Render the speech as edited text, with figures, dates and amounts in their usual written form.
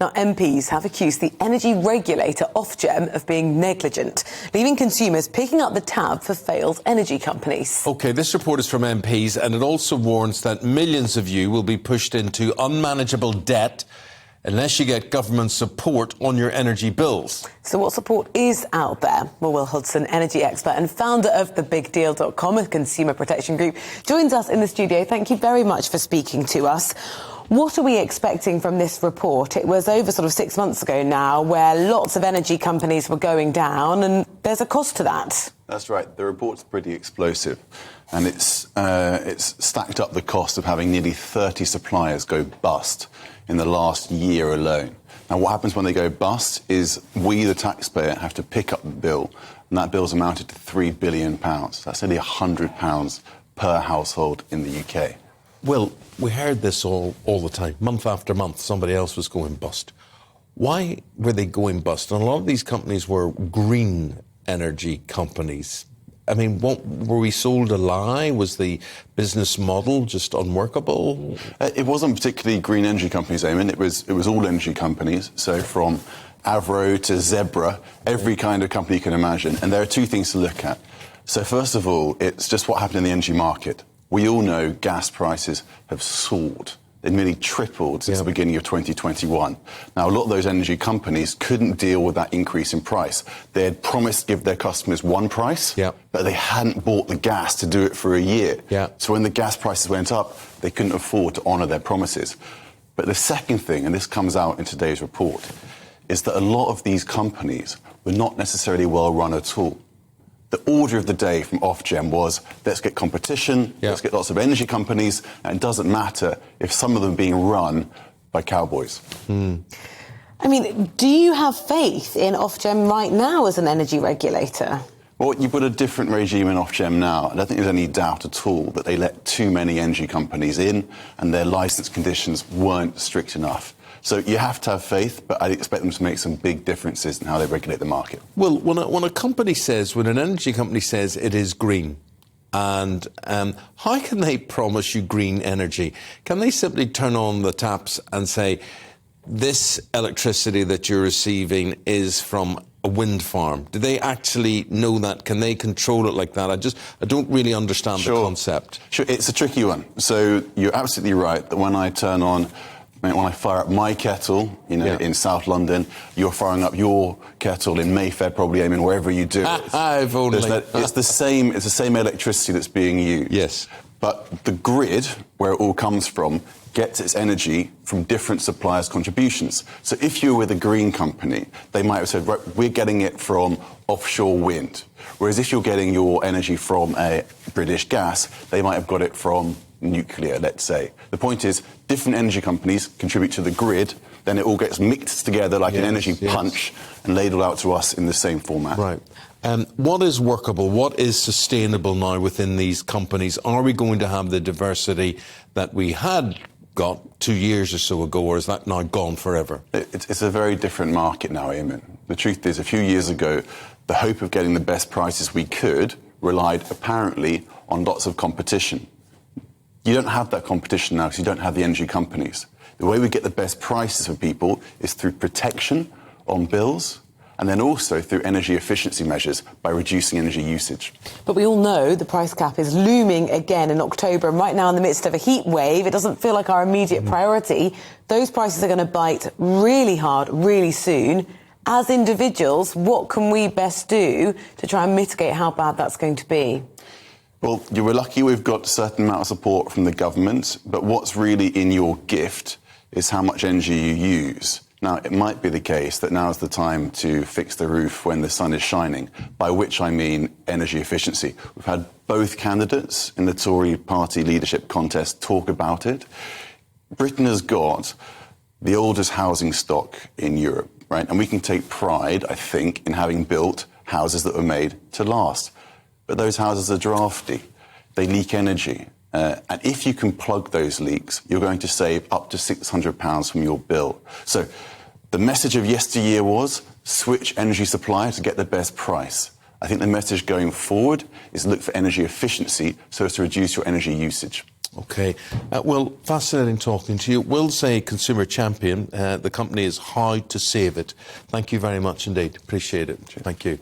Now, MPs have accused the energy regulator, Ofgem, of being negligent, leaving consumers picking up the tab for failed energy companies. OK, this report is from MPs, and it also warns that millions of you will be pushed into unmanageable debt unless you get government support on your energy bills. So what support is out there? Well, Will Hodson, energy expert and founder of thebigdeal.com, a consumer protection group, joins us in the studio. Thank you very much for speaking to us. What are we expecting from this report? It was over sort of 6 months ago now where lots of energy companies were going down, and there's a cost to that. That's right. The report's pretty explosive, and it's stacked up the cost of having nearly 30 suppliers go bust in the last year alone. Now, what happens when they go bust is we, the taxpayer, have to pick up the bill, and that bill's amounted to £3 billion. That's only £100 per household in the UK. Well, we heard this all the time. Month after month, somebody else was going bust. Why were they going bust? And a lot of these companies were green energy companies. I mean, were we sold a lie? Was the business model just unworkable? It wasn't particularly green energy companies, Eamon. It was all energy companies. So from Avro to Zebra, every kind of company you can imagine. And there are two things to look at. So first of all, it's just what happened in the energy market. We all know gas prices have soared. They've nearly tripled since the beginning of 2021. Now, a lot of those energy companies couldn't deal with that increase in price. They had promised to give their customers one price, but they hadn't bought the gas to do it for a year. So when the gas prices went up, they couldn't afford to honour their promises. But the second thing, and this comes out in today's report, is that a lot of these companies were not necessarily well run at all. The order of the day from Ofgem was, let's get competition, let's get lots of energy companies, and it doesn't matter if some of them are being run by cowboys. I mean, do you have faith in Ofgem right now as an energy regulator? Well, you've got a different regime in Ofgem now. I don't think there's any doubt at all that they let too many energy companies in and their licence conditions weren't strict enough. So you have to have faith, but I'd expect them to make some big differences in how they regulate the market. Well, when an energy company says it is green, and how can they promise you green energy? Can they simply turn on the taps and say, this electricity that you're receiving is from a wind farm? Do they actually know that? Can they control it like that? I don't really understand the concept. Sure, it's a tricky one. So you're absolutely right that when I fire up my kettle, in South London, you're firing up your kettle in Mayfair, probably, Eamon, wherever you do it. If only. It's the same electricity that's being used. Yes. But the grid, where it all comes from, gets its energy from different suppliers' contributions. So if you're with a green company, they might have said, right, we're getting it from offshore wind. Whereas if you're getting your energy from a British gas, they might have got it from nuclear, let's say. The point is, different energy companies contribute to the grid, then it all gets mixed together like an energy punch and ladled out to us in the same format. Right. What is workable? What is sustainable now within these companies? Are we going to have the diversity that we had got 2 years or so ago, or is that now gone forever? It's a very different market now, Eamon. The truth is, a few years ago, the hope of getting the best prices we could relied apparently on lots of competition. You don't have that competition now because you don't have the energy companies. The way we get the best prices for people is through protection on bills and then also through energy efficiency measures by reducing energy usage. But we all know the price cap is looming again in October, and right now in the midst of a heat wave, it doesn't feel like our immediate priority. Those prices are going to bite really hard, really soon. As individuals, what can we best do to try and mitigate how bad that's going to be? Well, you were lucky we've got a certain amount of support from the government, but what's really in your gift is how much energy you use. Now, it might be the case that now's the time to fix the roof when the sun is shining, by which I mean energy efficiency. We've had both candidates in the Tory party leadership contest talk about it. Britain has got the oldest housing stock in Europe, right? And we can take pride, I think, in having built houses that were made to last. But those houses are drafty. They leak energy. And if you can plug those leaks, you're going to save up to £600 from your bill. So the message of yesteryear was switch energy supplier to get the best price. I think the message going forward is look for energy efficiency so as to reduce your energy usage. OK. Well, fascinating talking to you. Will's a consumer champion. The company is How to Save It. Thank you very much indeed. Appreciate it. Thank you.